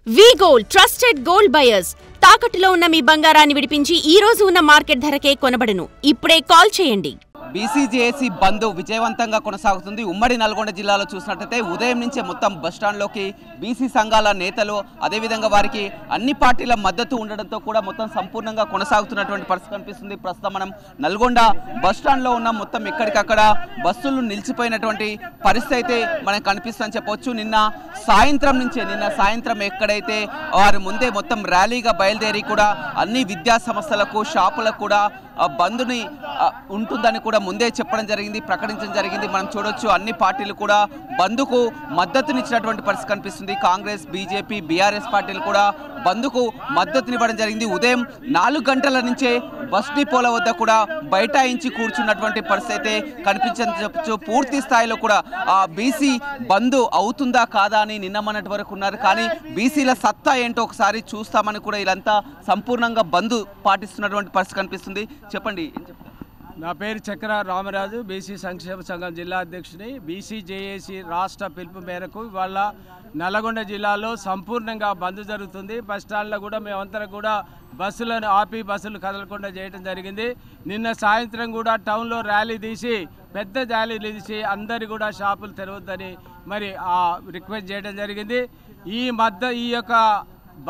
వి gold trusted gold buyers తాకట్టులో ఉన్న మీ బంగారాన్ని విడిపించి ఈ రోజు ఉన్న మార్కెట్ ధరకే కొనబడును. ఇప్పుడే కాల్ చేయండి. బీసీజేఏసీ బంద్ విజయవంతంగా కొనసాగుతుంది. ఉమ్మడి నల్గొండ జిల్లాలో చూసినట్లయితే ఉదయం నుంచే మొత్తం బస్టాండ్లోకి బీసీ సంఘాల నేతలు అదేవిధంగా వారికి అన్ని పార్టీల మద్దతు ఉండడంతో కూడా మొత్తం సంపూర్ణంగా కొనసాగుతున్నటువంటి పరిస్థితి కనిపిస్తుంది. ప్రస్తుతం మనం నల్గొండ బస్టాండ్లో ఉన్న మొత్తం ఎక్కడికక్కడ బస్సులు నిలిచిపోయినటువంటి పరిస్థితి అయితే మనకు కనిపిస్తుందని చెప్పవచ్చు. నిన్న సాయంత్రం ఎక్కడైతే వారు ముందే మొత్తం ర్యాలీగా బయలుదేరి కూడా అన్ని విద్యా సంస్థలకు షాపులకు కూడా బంద్ని ఉంటుందని కూడా ముందే చెప్పడం జరిగింది, ప్రకటించడం జరిగింది. మనం చూడొచ్చు అన్ని పార్టీలు కూడా బంద్కు మద్దతునిచ్చినటువంటి పరిస్థితి కనిపిస్తుంది. కాంగ్రెస్, బీజేపీ, బీఆర్ఎస్ పార్టీలు కూడా బంద్కు మద్దతునివ్వడం జరిగింది. ఉదయం 4 గంటల నుంచే బస్ డిపోల వద్ద కూడా బైఠాయించి కూర్చున్నటువంటి పరిస్థితి అయితే కనిపించని చెప్పచ్చు. పూర్తి స్థాయిలో కూడా బీసీ బంద్ అవుతుందా కాదా అని నిన్న మొన్నటి వరకు ఉన్నారు. కానీ బీసీల సత్తా ఏంటో ఒకసారి చూస్తామని కూడా వీళ్ళంతా సంపూర్ణంగా బంద్ పాటిస్తున్నటువంటి పరిస్థితి కనిపిస్తుంది. చెప్పండి, ఏం చెప్తారు? నా పేరు చక్ర రామరాజు, బీసీ సంక్షేమ సంఘం జిల్లా అధ్యక్షుని. బీసీజేఏసీ రాష్ట్ర పిలుపు మేరకు ఇవాళ నల్గొండ జిల్లాలో సంపూర్ణంగా బంద్ జరుగుతుంది. బస్టాండ్లో కూడా మేమంతా కూడా బస్సులను ఆపి బస్సులు కదలకుండా చేయడం జరిగింది. నిన్న సాయంత్రం కూడా టౌన్లో పెద్ద ర్యాలీ తీసి అందరు కూడా షాపులు తెరవద్దని మరి రిక్వెస్ట్ చేయడం జరిగింది. ఈ యొక్క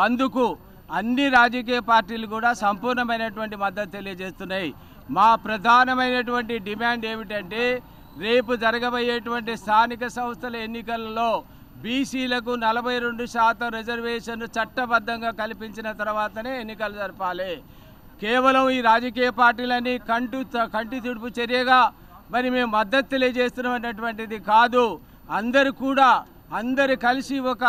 బంద్కు అన్ని రాజకీయ పార్టీలు కూడా సంపూర్ణమైనటువంటి మద్దతు తెలియజేస్తున్నాయి. మా ప్రధానమైనటువంటి డిమాండ్ ఏమిటంటే రేపు జరగబోయేటువంటి స్థానిక సంస్థల ఎన్నికలలో బీసీలకు 42% రిజర్వేషన్ చట్టబద్ధంగా కల్పించిన తర్వాతనే ఎన్నికలు జరపాలి. కేవలం ఈ రాజకీయ పార్టీలని కంటి తుడుపు చర్యగా మరి మేము మద్దతు తెలియజేస్తున్నటువంటిది కాదు. అందరూ కలిసి ఒక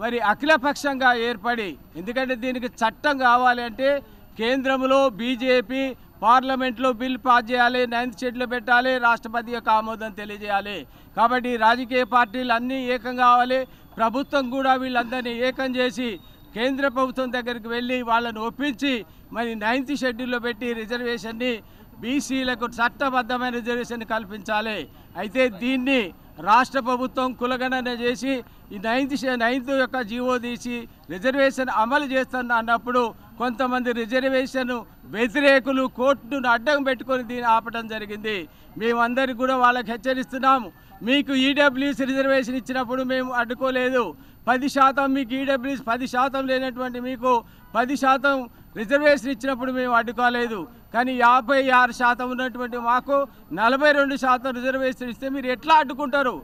మరి అఖిలపక్షంగా ఏర్పడి, ఎందుకంటే దీనికి చట్టం కావాలి అంటే కేంద్రంలో బీజేపీ పార్లమెంట్లో బిల్ పాస్ చేయాలి, 9th షెడ్యూల్లో పెట్టాలి, రాష్ట్రపతి యొక్క ఆమోదం తెలియజేయాలి. కాబట్టి రాజకీయ పార్టీలు అన్నీ ఏకం కావాలి. ప్రభుత్వం కూడా వీళ్ళందరినీ ఏకం చేసి కేంద్ర ప్రభుత్వం దగ్గరికి వెళ్ళి వాళ్ళని ఒప్పించి మరి 9th షెడ్యూల్లో పెట్టి రిజర్వేషన్ని బీసీలకు చట్టబద్ధమైన రిజర్వేషన్ కల్పించాలి. అయితే దీన్ని రాష్ట్ర ప్రభుత్వం కులగణన చేసి ఈ 9th యొక్క జీవో తీసి రిజర్వేషన్ అమలు చేస్తున్నా అన్నప్పుడు కొంతమంది రిజర్వేషన్ వ్యతిరేకులు కోర్టును అడ్డం పెట్టుకొని దీన్ని ఆపడం జరిగింది. మేమందరికీ కూడా వాళ్ళకి హెచ్చరిస్తున్నాము. మీకు ఈడబ్ల్యూఎస్ రిజర్వేషన్ ఇచ్చినప్పుడు మేము అడ్డుకోలేదు. 10% మీకు ఈడబ్ల్యూఎస్ 10% లేనటువంటి మీకు 10% రిజర్వేషన్ ఇచ్చినప్పుడు మేము అడ్డుకోలేదు. కానీ 56% ఉన్నటువంటి మాకు 42% రిజర్వేషన్ ఇస్తే మీరు ఎట్లా అడ్డుకుంటారు?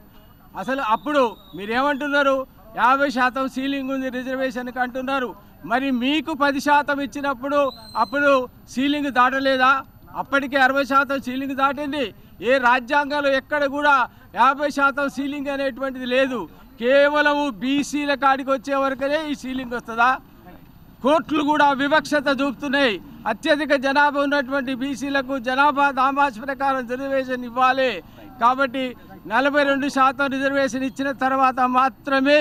అసలు అప్పుడు మీరేమంటున్నారు? 50% సీలింగ్ ఉంది రిజర్వేషన్కి అంటున్నారు. మరి మీకు 10% ఇచ్చినప్పుడు అప్పుడు సీలింగ్ దాటలేదా? అప్పటికే 60% సీలింగ్ దాటింది. ఏ రాజ్యాంగంలో ఎక్కడ కూడా 50% సీలింగ్ అనేటువంటిది లేదు. కేవలం బీసీల కాడికి వచ్చే వరకనే ఈ సీలింగ్ వస్తుందా? కోర్టులు కూడా వివక్షత చూపుతున్నాయి. అత్యధిక జనాభా ఉన్నటువంటి బీసీలకు జనాభా దామాష ప్రకారం రిజర్వేషన్ ఇవ్వాలి. కాబట్టి 42% రిజర్వేషన్ ఇచ్చిన తర్వాత మాత్రమే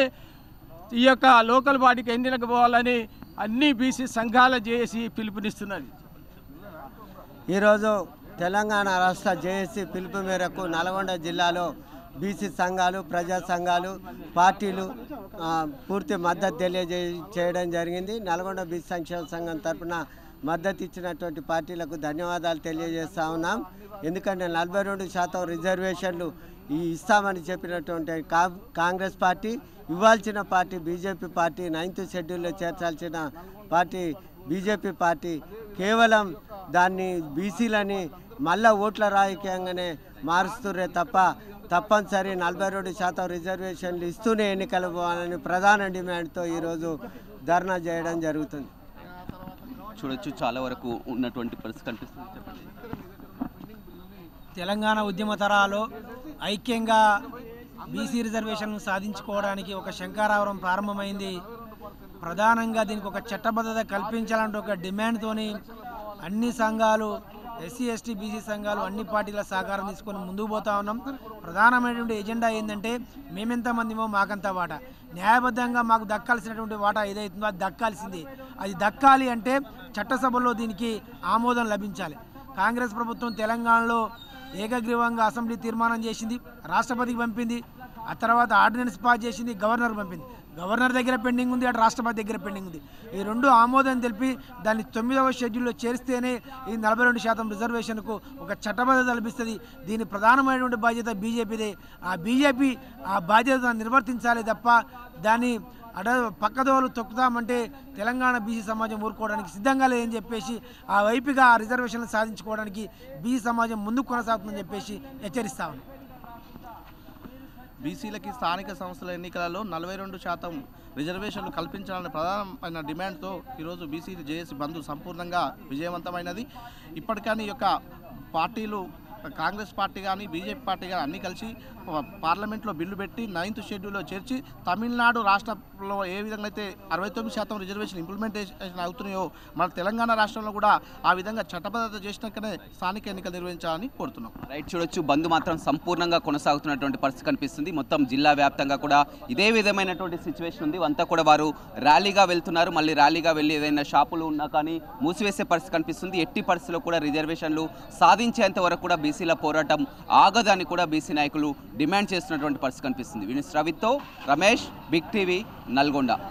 ఈ యొక్క లోకల్ బాడీకి ఎన్నికలకు పోవాలని అన్ని బీసీ సంఘాల జేఏసీ పిలుపునిస్తున్నది. ఈరోజు తెలంగాణ రాష్ట్ర జేఏసీ పిలుపు మేరకు నల్గొండ జిల్లాలో బీసీ సంఘాలు, ప్రజా సంఘాలు, పార్టీలు పూర్తి మద్దతు తెలియజేయడం జరిగింది. నల్గొండ బీసీ సంక్షేమ సంఘం తరఫున మద్దతు ఇచ్చినటువంటి పార్టీలకు ధన్యవాదాలు తెలియజేస్తూ ఉన్నాం. ఎందుకంటే 42% రిజర్వేషన్లు ఇస్తామని చెప్పినటువంటి కాంగ్రెస్ పార్టీ, ఇవ్వాల్సిన పార్టీ బీజేపీ పార్టీ, 9th షెడ్యూల్లో చేర్చాల్సిన పార్టీ బీజేపీ పార్టీ కేవలం దాన్ని బీసీలని మళ్ళా ఓట్ల రాజకీయంగానే మారుస్తుర్రే తప్ప తప్పనిసరి 42% రిజర్వేషన్లు ఇస్తూనే ఎన్నికలు పోవాలని ప్రధాన డిమాండ్తో ఈరోజు ధర్నా చేయడం జరుగుతుంది. చూడొచ్చు చాలా వరకు ఉన్నటువంటి పరిస్థితి కనిపిస్తుంది. చెప్పండి. తెలంగాణ ఉద్యమ తరాలు ఐక్యంగా బీసీ రిజర్వేషన్ను సాధించుకోవడానికి ఒక శంఖారావం ప్రారంభమైంది. ప్రధానంగా దీనికి ఒక చట్టబద్ధత కల్పించాలంటే ఒక డిమాండ్తోని అన్ని సంఘాలు, ఎస్సీ ఎస్టీ బీసీ సంఘాలు అన్ని పార్టీల సహకారం తీసుకొని ముందుకు పోతా ఉన్నాం. ప్రధానమైనటువంటి ఎజెండా ఏంటంటే మేమెంతమందిమో మాకంత వాటా, న్యాయబద్ధంగా మాకు దక్కాల్సినటువంటి వాటా ఏదైతుందో అది దక్కాల్సింది. అది దక్కాలి అంటే చట్టసభలో దీనికి ఆమోదం లభించాలి. కాంగ్రెస్ ప్రభుత్వం తెలంగాణలో ఏకగ్రీవంగా అసెంబ్లీ తీర్మానం చేసింది, రాష్ట్రపతికి పంపింది. ఆ తర్వాత ఆర్డినెన్స్ పాస్ చేసింది, గవర్నర్ పంపింది. గవర్నర్ దగ్గర పెండింగ్ ఉంది, అటు రాష్ట్రపతి దగ్గర పెండింగ్ ఉంది. ఈ రెండు ఆమోదం తెలిపి దాన్ని 9వ షెడ్యూల్లో చేరిస్తేనే ఈ 42% రిజర్వేషన్కు ఒక చట్టబద్ధత లభిస్తుంది. దీని ప్రధానమైనటువంటి బాధ్యత బీజేపీదే. ఆ బీజేపీ ఆ బాధ్యతను నిర్వర్తించాలి తప్ప దాన్ని పక్కదోలు తొక్కుతామంటే తెలంగాణ బీసీ సమాజం ఊరుకోవడానికి సిద్ధంగా లేదని చెప్పేసి ఆ వైపుగా ఆ రిజర్వేషన్లు సాధించుకోవడానికి బీసీ సమాజం ముందుకు కొనసాగుతుందని చెప్పేసి హెచ్చరిస్తా ఉన్నాం. బీసీలకి స్థానిక సంస్థల ఎన్నికలలో 42% రిజర్వేషన్లు కల్పించాలనే ప్రధానమైన డిమాండ్తో ఈరోజు బీసీ జేఏసీ బంద్ సంపూర్ణంగా విజయవంతమైనది. ఇప్పటికీ ఈ యొక్క పార్టీలు కాంగ్రెస్ పార్టీ కానీ బీజేపీ పార్టీ కానీ అన్నీ కలిసి పార్లమెంట్లో బిల్లు పెట్టి 9th షెడ్యూల్లో చేర్చి తమిళనాడు రాష్ట్రంలో ఏ విధంగా అయితే 69% రిజర్వేషన్ ఇంప్లిమెంటేషన్ అవుతున్నాయో మన తెలంగాణ రాష్ట్రంలో కూడా ఆ విధంగా చట్టబద్ధత చేసినాకనే స్థానిక ఎన్నికలు నిర్వహించాలని కోరుతున్నాం. రైట్, చూడొచ్చు బంద్ మాత్రం సంపూర్ణంగా కొనసాగుతున్నటువంటి పరిస్థితి కనిపిస్తుంది. మొత్తం జిల్లా వ్యాప్తంగా కూడా ఇదే విధమైనటువంటి సిచ్యువేషన్ ఉంది. అంతా కూడా వారు ర్యాలీగా వెళ్తున్నారు. మళ్ళీ ర్యాలీగా వెళ్ళి ఏదైనా షాపులు ఉన్నా కానీ మూసివేసే పరిస్థితి కనిపిస్తుంది. ఎట్టి పరిస్థితుల్లో కూడా రిజర్వేషన్లు సాధించేంత వరకు కూడా బీసీల పోరాటం ఆగదని కూడా బీసీ నాయకులు డిమాండ్ చేస్తున్నటువంటి పరిస్థితి కనిపిస్తుంది. వినిస్ రవితో రమేష్, బిగ్ టీవీ, నల్గొండ.